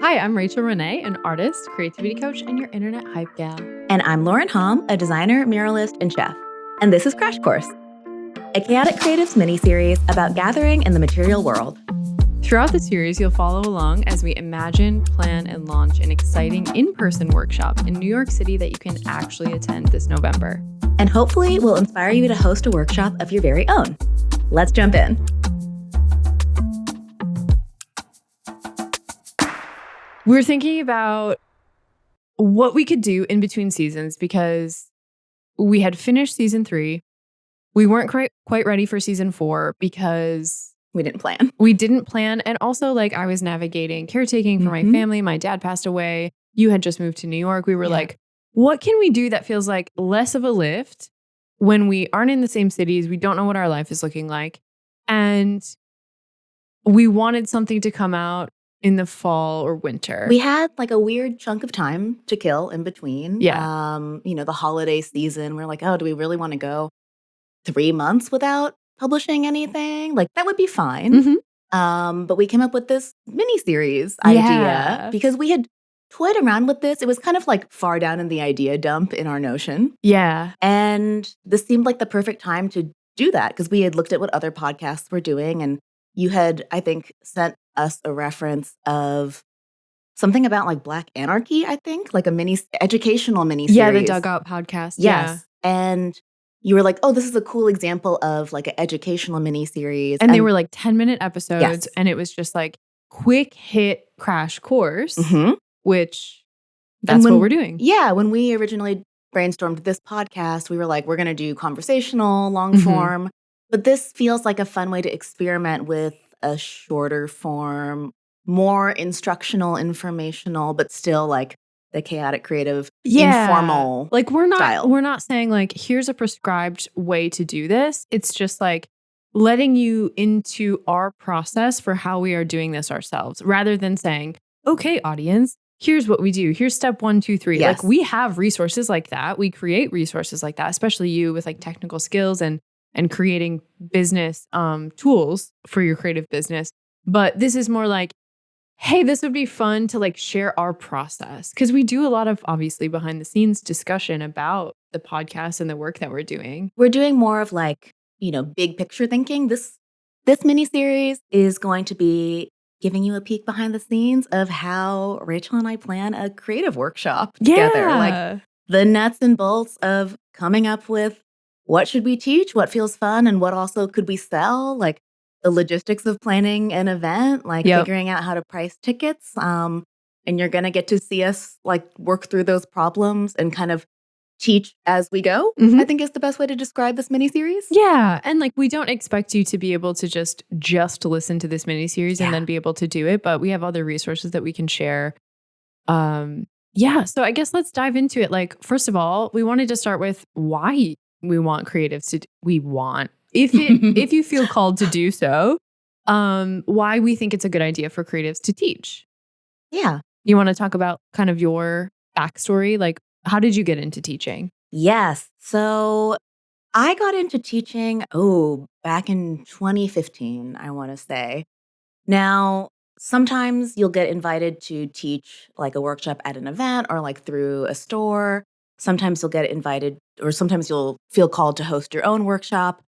Hi, I'm Rachel Renee, an artist, creativity coach, and your internet hype gal. And I'm Lauren Hom, a designer, muralist, and chef. And this is Crash Course, a Chaotic Creatives mini-series about gathering in the material world. Throughout the series, you'll follow along as we imagine, plan, and launch an exciting in-person workshop in New York City that you can actually attend this November. And hopefully we'll inspire you to host a workshop of your very own. Let's jump in. We're thinking about what we could do in between seasons because we had finished season 3. We weren't quite ready for season 4 because we didn't plan. And also, I was navigating caretaking for my family. My dad passed away. You had just moved to New York. We were like, what can we do that feels like less of a lift when we aren't in the same cities? We don't know what our life is looking like. And we wanted something to come out in the fall or winter. We had a weird chunk of time to kill in between. Yeah. The holiday season. We're like, oh, do we really want to go 3 months without publishing anything? That would be fine. But we came up with this mini-series idea because we had toyed around with this. It was kind of far down in the idea dump in our Notion. Yeah. And this seemed like the perfect time to do that because we had looked at what other podcasts were doing. And you had, I think, sent us a reference of something about Black Anarchy, I think, a educational mini-series. Yeah, the Dugout podcast. Yes. Yeah. And you were like, oh, this is a cool example of an educational mini-series. And they were 10-minute episodes. Yes. And it was just quick hit crash course, which that's what we're doing. Yeah. When we originally brainstormed this podcast, we were like, we're going to do conversational, long form. But this feels like a fun way to experiment with a shorter form, more instructional, informational, but still the chaotic creative, informal style. We're not saying here's a prescribed way to do this. It's just letting you into our process for how we are doing this ourselves, rather than saying, okay, audience, here's what we do. Here's step 1, 2, 3. Yes. We have resources like that. We create resources like that, especially you with technical skills and creating business tools for your creative business. But this is more hey, this would be fun to share our process. Because we do a lot of, obviously, behind the scenes discussion about the podcast and the work that we're doing. We're doing more of big picture thinking. This mini-series is going to be giving you a peek behind the scenes of how Rachel and I plan a creative workshop together. The nuts and bolts of coming up with what should we teach, what feels fun, and what also could we sell, the logistics of planning an event, figuring out how to price tickets. And you're going to get to see us work through those problems and kind of teach as we go, I think is the best way to describe this mini-series. Yeah. And we don't expect you to be able to just listen to this mini-series and then be able to do it. But we have other resources that we can share. So I guess let's dive into it. First of all, we wanted to start with why we want creatives to, if you feel called to do so, why we think it's a good idea for creatives to teach. Yeah. You want to talk about kind of your backstory? How did you get into teaching? Yes. So I got into teaching, back in 2015, I want to say. Now, sometimes you'll get invited to teach a workshop at an event or through a store. Sometimes you'll get invited, or sometimes you'll feel called to host your own workshop.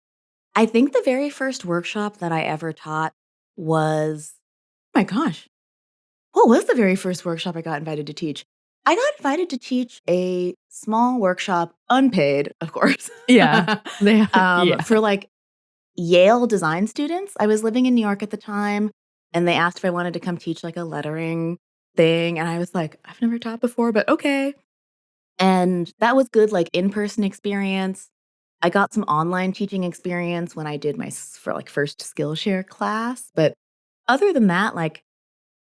I think the very first workshop that I ever taught was, oh my gosh, what was the very first workshop I got invited to teach? I got invited to teach a small workshop, unpaid, of course. Yeah. For Yale design students. I was living in New York at the time, and they asked if I wanted to come teach a lettering thing. And I was like, I've never taught before, but okay. And that was good, in-person experience. I got some online teaching experience when I did my first Skillshare class. But other than that,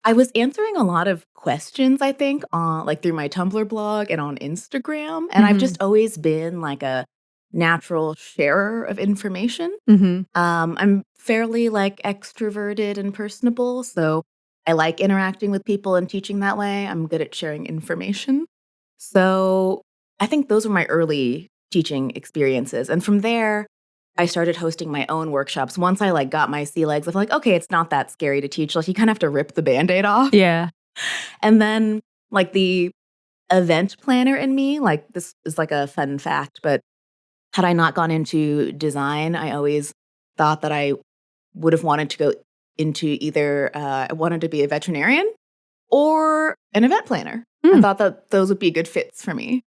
I was answering a lot of questions, I think, on through my Tumblr blog and on Instagram. And I've just always been a natural sharer of information. I'm fairly extroverted and personable. So I like interacting with people and teaching that way. I'm good at sharing information. So I think those were my early teaching experiences. And from there, I started hosting my own workshops. Once I got my sea legs of okay, it's not that scary to teach. You kind of have to rip the Band-Aid off. Yeah. And then like the event planner in me, like this is like a fun fact, but had I not gone into design, I always thought that I would have wanted to go into either I wanted to be a veterinarian or an event planner. I thought that those would be good fits for me.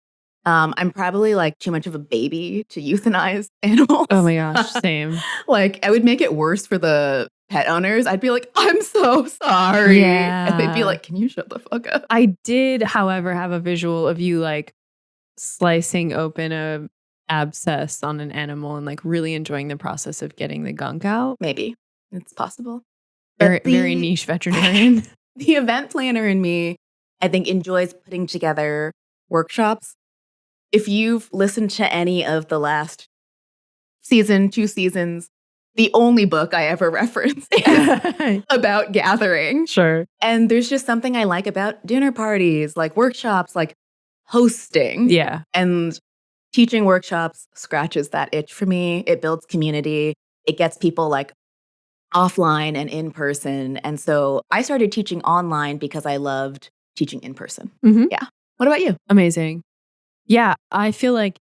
I'm probably like too much of a baby to euthanize animals. Oh my gosh, same. Like I would make it worse for the pet owners. I'd be like, I'm so sorry. And they'd be like, can you shut the fuck up? I did, however, have a visual of you like slicing open a abscess on an animal and like really enjoying the process of getting the gunk out. Maybe. It's possible. Very, very niche veterinarian. The event planner in me, I think, enjoys putting together workshops. If you've listened to any of the last season, 2 seasons, the only book I ever reference is about gathering. Sure. And there's just something I like about dinner parties, like workshops, like hosting. Yeah. And teaching workshops scratches that itch for me. It builds community. It gets people like offline and in person. And so I started teaching online because I loved teaching in person. Mm-hmm. Yeah. What about you? Amazing. Yeah, I feel like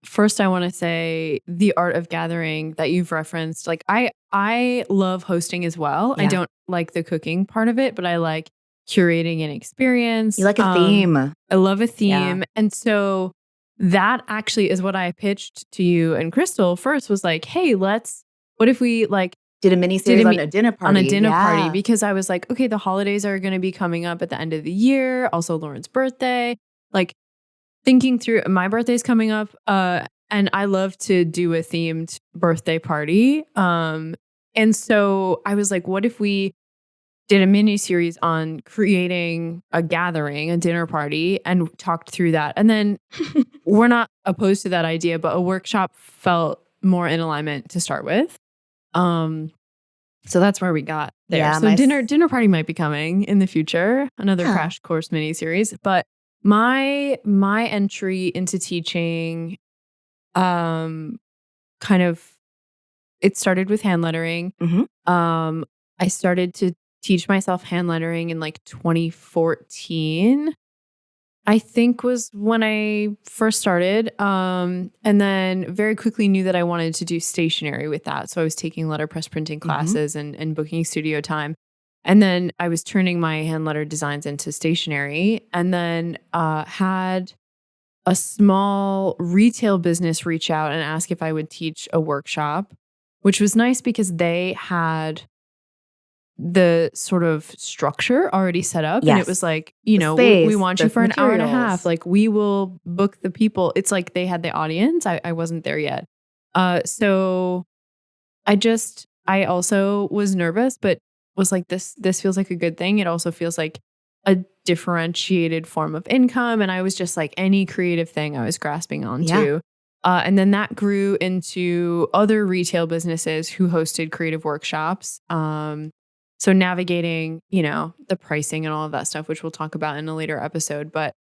first I want to say the art of gathering that you've referenced. Like I love hosting as well. Yeah. I don't like the cooking part of it, but I like curating an experience. You like a theme. I love a theme. Yeah. And so that actually is what I pitched to you and Kristle first was like, hey, what if we like did a mini series on a dinner party? On a dinner party, because I was like, okay, the holidays are going to be coming up at the end of the year. Also Lauren's birthday. Like thinking through, my birthday's coming up, and I love to do a themed birthday party. And so I was like, what if we did a mini series on creating a gathering, a dinner party, and talked through that? And then we're not opposed to that idea, but a workshop felt more in alignment to start with. So that's where we got there. Yeah, so dinner party might be coming in the future, another crash course mini series, but my entry into teaching, kind of, it started with hand lettering. Mm-hmm. I started to teach myself hand lettering in like 2014, I think was when I first started. And then very quickly knew that I wanted to do stationery with that. So I was taking letterpress printing classes and booking studio time. And then I was turning my hand letter designs into stationery, and then had a small retail business reach out and ask if I would teach a workshop, which was nice because they had the sort of structure already set up. Yes. And it was like, you know, space, we want you for an hour and a half. materials. Like we will book the people. It's like they had the audience. I wasn't there yet. So I also was nervous, but was like, this feels like a good thing. It also feels like a differentiated form of income. And I was just like, any creative thing I was grasping onto. And then that grew into other retail businesses who hosted creative workshops. So navigating, you know, the pricing and all of that stuff, which we'll talk about in a later episode. But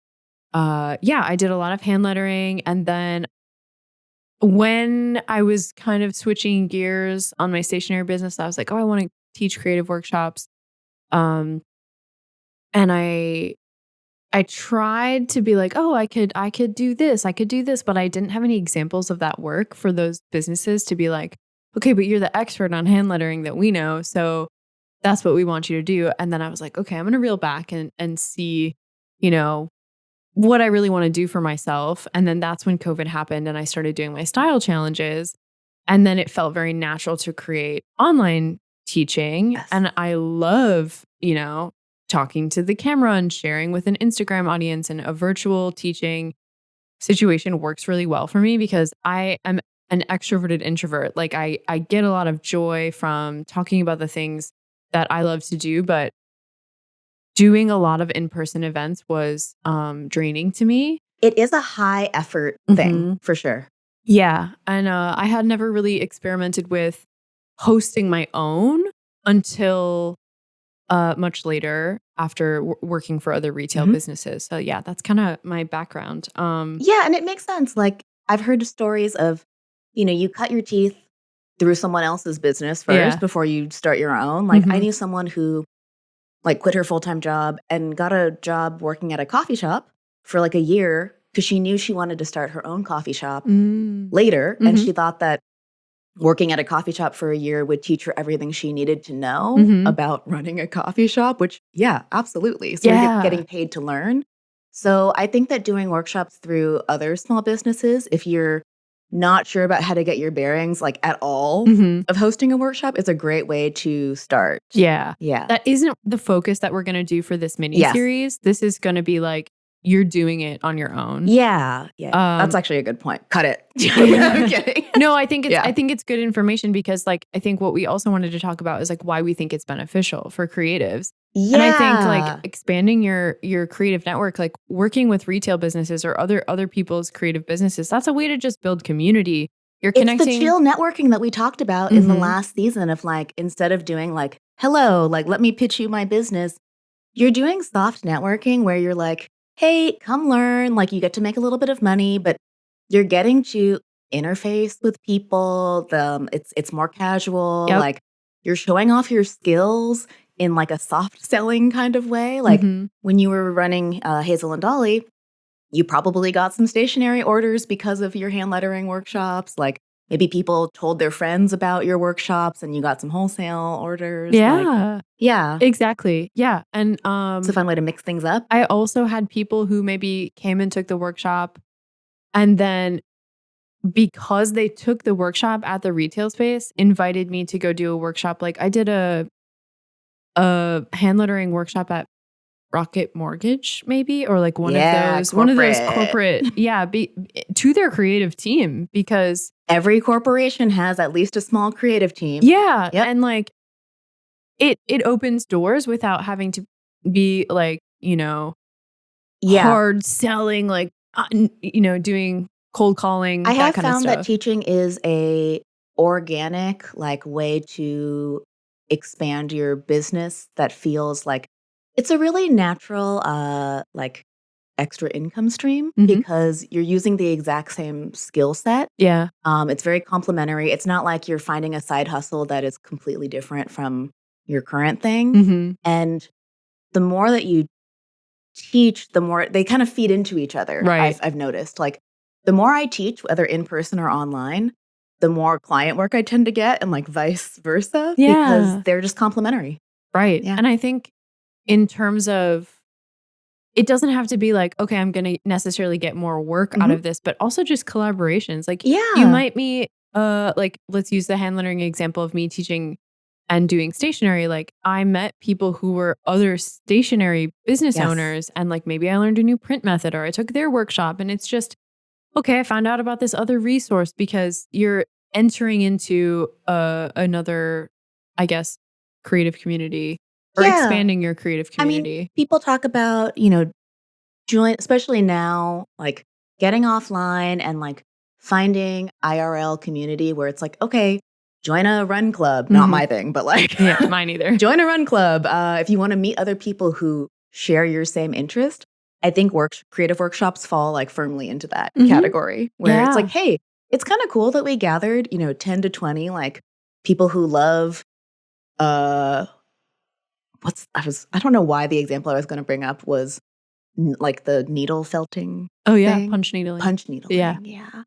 yeah, I did a lot of hand lettering. And then when I was kind of switching gears on my stationery business, I was like, oh, I want to teach creative workshops. And I tried to be like, oh, I could do this, but I didn't have any examples of that work for those businesses to be like, okay, but you're the expert on hand lettering that we know. So that's what we want you to do. And then I was like, okay, I'm going to reel back and see, you know, what I really want to do for myself. And then that's when COVID happened and I started doing my style challenges. And then it felt very natural to create online teaching. Yes. And I love, you know, talking to the camera and sharing with an Instagram audience, and a virtual teaching situation works really well for me because I am an extroverted introvert. Like I get a lot of joy from talking about the things that I love to do, but doing a lot of in-person events was draining to me. It is a high effort thing for sure. Yeah. And I had never really experimented with hosting my own until much later after working for other retail businesses. So yeah, that's kind of my background. Yeah, and it makes sense. Like I've heard stories of, you know, you cut your teeth through someone else's business first before you start your own. Like I knew someone who like quit her full-time job and got a job working at a coffee shop for like a year because she knew she wanted to start her own coffee shop later. And she thought that working at a coffee shop for a year would teach her everything she needed to know about running a coffee shop, which, yeah, absolutely. So you're getting paid to learn. So I think that doing workshops through other small businesses, if you're not sure about how to get your bearings like at all of hosting a workshop, is a great way to start. Yeah. Yeah. That isn't the focus that we're going to do for this mini series. This is going to be like, you're doing it on your own. Yeah. Yeah. That's actually a good point. Cut it. I'm kidding. No, I think it's good information because like I think what we also wanted to talk about is like why we think it's beneficial for creatives. Yeah. And I think like expanding your creative network, like working with retail businesses or other people's creative businesses, that's a way to just build community. You're connecting. It's the chill networking that we talked about in the last season of like, instead of doing like, hello, like, let me pitch you my business, you're doing soft networking where you're like, hey, come learn. Like you get to make a little bit of money, but you're getting to interface with people. It's more casual. Yep. Like you're showing off your skills in like a soft selling kind of way. Like when you were running Hazel and Dolly, you probably got some stationery orders because of your hand lettering workshops. Like maybe people told their friends about your workshops and you got some wholesale orders. Yeah. Yeah. Exactly. Yeah. And it's a fun way to mix things up. I also had people who maybe came and took the workshop and then because they took the workshop at the retail space, invited me to go do a workshop. Like I did a hand lettering workshop at Rocket Mortgage, maybe, or like one of those corporate, to their creative team because every corporation has at least a small creative team. Yeah. Yep. And like it opens doors without having to be like, hard selling, like, doing cold calling. I have found that teaching is a organic like way to expand your business that feels like it's a really natural like extra income stream because you're using the exact same skill set. Yeah. It's very complementary. It's not like you're finding a side hustle that is completely different from your current thing. And the more that you teach, the more they kind of feed into each other. Right. I've noticed like the more I teach, whether in person or online, the more client work I tend to get and like vice versa because they're just complementary. Right. Yeah. And I think in terms of, it doesn't have to be like, okay, I'm going to necessarily get more work out of this, but also just collaborations. Like you might meet, like let's use the hand lettering example of me teaching and doing stationery. Like I met people who were other stationery business owners and like maybe I learned a new print method or I took their workshop and it's just, okay, I found out about this other resource because you're entering into another, I guess, creative community or expanding your creative community. I mean, people talk about, join, especially now, like getting offline and like finding IRL community where it's like, okay, join a run club. Not my thing, but like, yeah, mine either. Join a run club. If you want to meet other people who share your same interest, I think creative workshops fall like firmly into that category where it's like, hey, it's kind of cool that we gathered, 10 to 20 like people who love, I don't know why the example I was going to bring up was like the needle felting. Oh yeah. Punch needling. Yeah.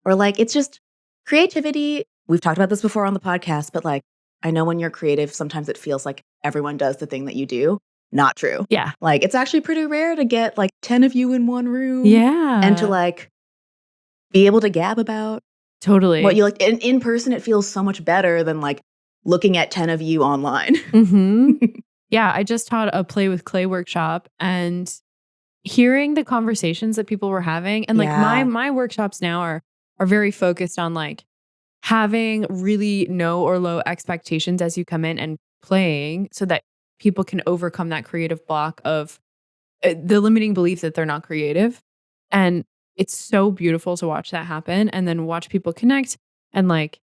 Or like, it's just creativity. We've talked about this before on the podcast, but like, I know when you're creative, sometimes it feels like everyone does the thing that you do. Not true. Yeah. Like it's actually pretty rare to get like 10 of you in one room. Yeah. And to like be able to gab about what you like. And in person, it feels so much better than like looking at 10 of you online. Yeah. I just taught a play with clay workshop and hearing the conversations that people were having and like my workshops now are very focused on like having really no or low expectations as you come in and playing so that people can overcome that creative block of the limiting belief that they're not creative. And it's so beautiful to watch that happen and then watch people connect and like,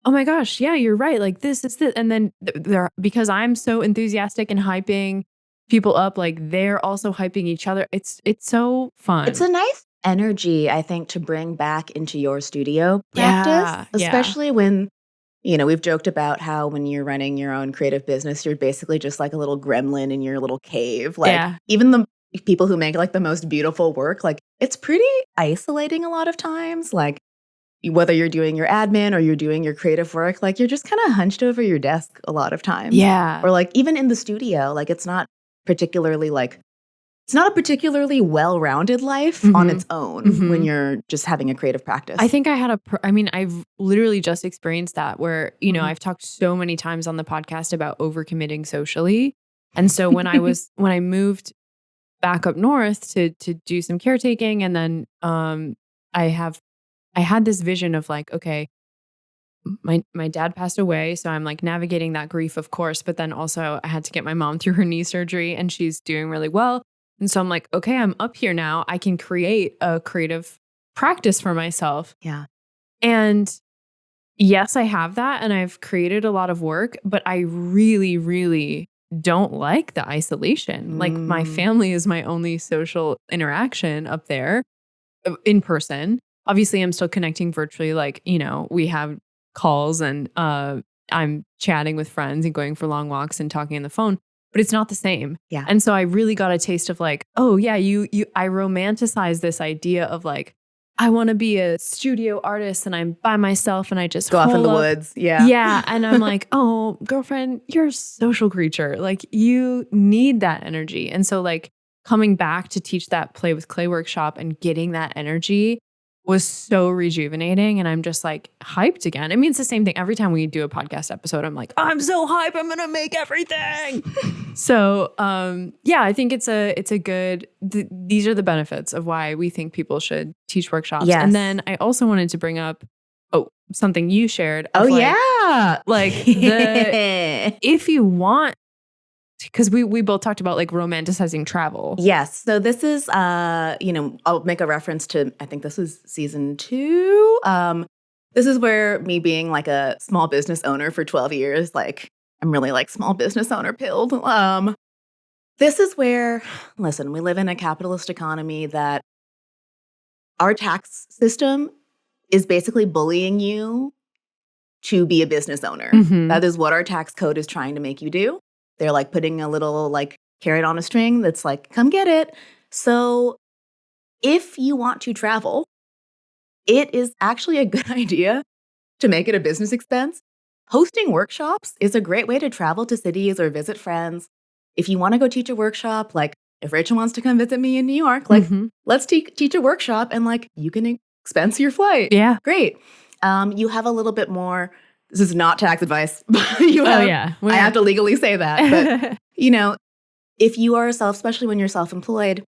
oh my gosh, yeah, you're right. Like this is this. And then because I'm so enthusiastic and hyping people up, like they're also hyping each other. It's so fun. It's a nice energy, I think, to bring back into your studio practice, especially when we've joked about how when you're running your own creative business, you're basically just like a little gremlin in your little cave. Like Yeah. even the people who make like the most beautiful work, like it's pretty isolating a lot of times. Like whether you're doing your admin or you're doing your creative work, like you're just kind of hunched over your desk a lot of times. Yeah. Or like even in the studio, like it's not a particularly well-rounded life on its own when you're just having a creative practice. I think I've literally just experienced that where, I've talked so many times on the podcast about overcommitting socially. And so when I moved back up north to do some caretaking, and then I had this vision of like, okay, my dad passed away, so I'm like navigating that grief, of course, but then also I had to get my mom through her knee surgery and she's doing really well. And so I'm like, okay, I'm up here now. I can create a creative practice for myself. Yeah. And yes, I have that and I've created a lot of work, but I really, really don't like the isolation. Like my family is my only social interaction up there in person. Obviously, I'm still connecting virtually. Like, we have calls and I'm chatting with friends and going for long walks and talking on the phone, but it's not the same. Yeah. And so I really got a taste of like, oh yeah, I romanticize this idea of like, I want to be a studio artist and I'm by myself and I just go off in the woods. Yeah. Yeah. And I'm like, oh, girlfriend, you're a social creature. Like you need that energy. And so like coming back to teach that play with clay workshop and getting that energy was so rejuvenating. And I'm just like hyped again. I mean, it's the same thing. Every time we do a podcast episode, I'm like, I'm so hyped. I'm going to make everything. So, yeah, I think it's a good, these are the benefits of why we think people should teach workshops. Yes. And then I also wanted to bring up, something you shared. Yeah. Like if you want, because we both talked about like romanticizing travel. Yes. So this is, I'll make a reference to, I think this was season 2. This is where me being like a small business owner for 12 years, like I'm really like small business owner pilled. This is where, listen, we live in a capitalist economy that our tax system is basically bullying you to be a business owner. That is what our tax code is trying to make you do. They're like putting a little like carrot on a string that's like, come get it. So if you want to travel, it is actually a good idea to make it a business expense. Hosting workshops is a great way to travel to cities or visit friends. If you want to go teach a workshop, like if Rachel wants to come visit me in New York, like let's teach a workshop and like you can expense your flight. Yeah. Great. You have a little bit more. This is not tax advice. I have to legally say that. But, if you are especially when you're self-employed,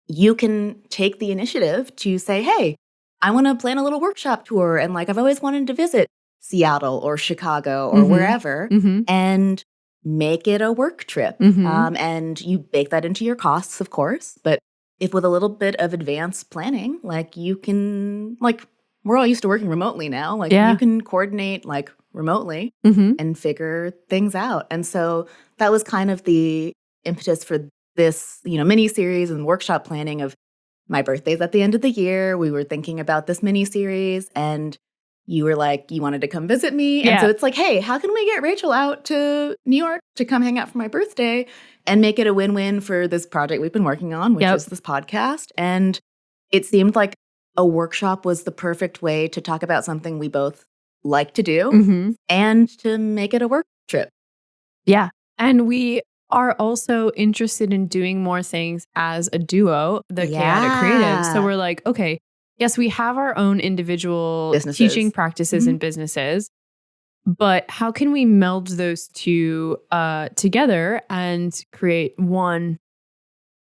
you can take the initiative to say, hey, I want to plan a little workshop tour. And like, I've always wanted to visit Seattle or Chicago or wherever and make it a work trip. And you bake that into your costs, of course. But if with a little bit of advanced planning, like you can, like, we're all used to working remotely now. Like you can coordinate like remotely and figure things out. And so that was kind of the impetus for this, mini series and workshop planning of my birthday's at the end of the year. We were thinking about this mini series and you were like, you wanted to come visit me. And so it's like, hey, how can we get Rachel out to New York to come hang out for my birthday and make it a win-win for this project we've been working on, which is this podcast. And it seemed like a workshop was the perfect way to talk about something we both like to do and to make it a work trip. Yeah. And we are also interested in doing more things as a duo, the Chaotic Creatives. So we're like, okay, yes, we have our own individual teaching practices and businesses, but how can we meld those two together and create one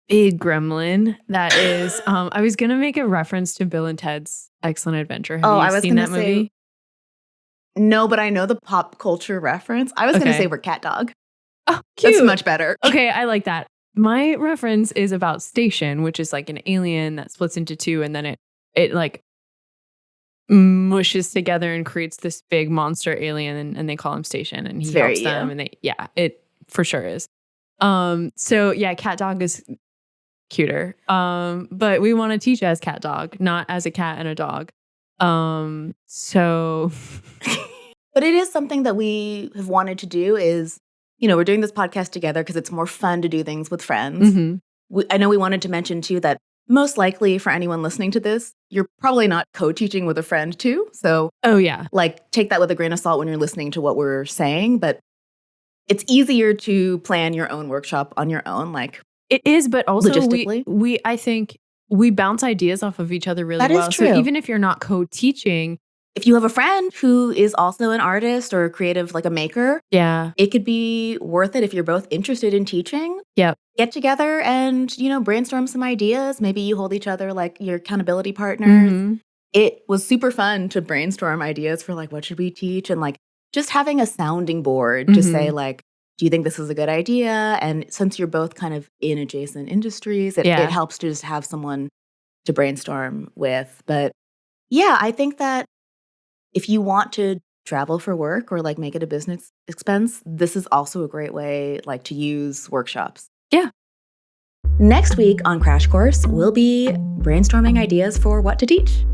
big gremlin that is, I was going to make a reference to Bill and Ted's Excellent Adventure. Have you seen that movie? No, but I know the pop culture reference. I was going to say we're cat dog. Oh, cute. That's much better. Okay, I like that. My reference is about Station, which is like an alien that splits into two and then it like mushes together and creates this big monster alien and they call him Station and he helps them and it for sure is. So yeah, cat dog is cuter. But we want to teach as cat dog, not as a cat and a dog. So But it is something that we have wanted to do is, we're doing this podcast together because it's more fun to do things with friends. Mm-hmm. I know we wanted to mention too that most likely for anyone listening to this, you're probably not co-teaching with a friend too. So, take that with a grain of salt when you're listening to what we're saying. But it's easier to plan your own workshop on your own. It is, but also logistically. I think we bounce ideas off of each other really well. That is true. So even if you're not co-teaching, if you have a friend who is also an artist or a creative, like a maker, it could be worth it if you're both interested in teaching. Yep. Get together and, brainstorm some ideas. Maybe you hold each other like your accountability partners. Mm-hmm. It was super fun to brainstorm ideas for what should we teach? And just having a sounding board to say do you think this is a good idea? And since you're both kind of in adjacent industries, it helps to just have someone to brainstorm with. But yeah, I think that if you want to travel for work or make it a business expense, this is also a great way to use workshops. Yeah. Next week on Crash Course, we'll be brainstorming ideas for what to teach.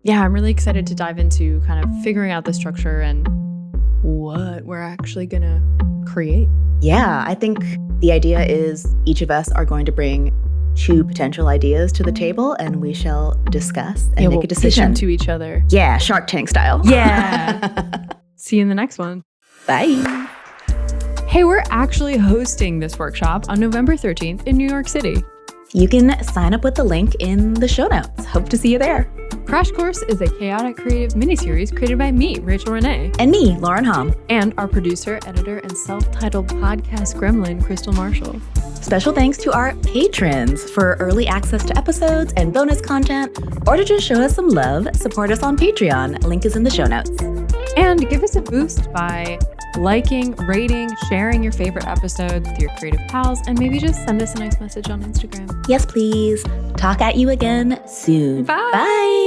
Yeah, I'm really excited to dive into kind of figuring out the structure and what we're actually going to create. Yeah, I think the idea is each of us are going to bring 2 potential ideas to the table, and we shall discuss and make a decision. Pitch them to each other. Yeah, Shark Tank style. Yeah. See you in the next one. Bye. Hey, we're actually hosting this workshop on November 13th in New York City. You can sign up with the link in the show notes. Hope to see you there. Crash Course is a chaotic creative miniseries created by me, Rachel Renee. And me, Lauren Hom. And our producer, editor, and self-titled podcast gremlin, Kristle Marshall. Special thanks to our patrons for early access to episodes and bonus content, or to just show us some love, support us on Patreon. Link is in the show notes. And give us a boost by liking, rating, sharing your favorite episodes with your creative pals, and maybe just send us a nice message on Instagram. Yes, please. Talk at you again soon. Bye. Bye.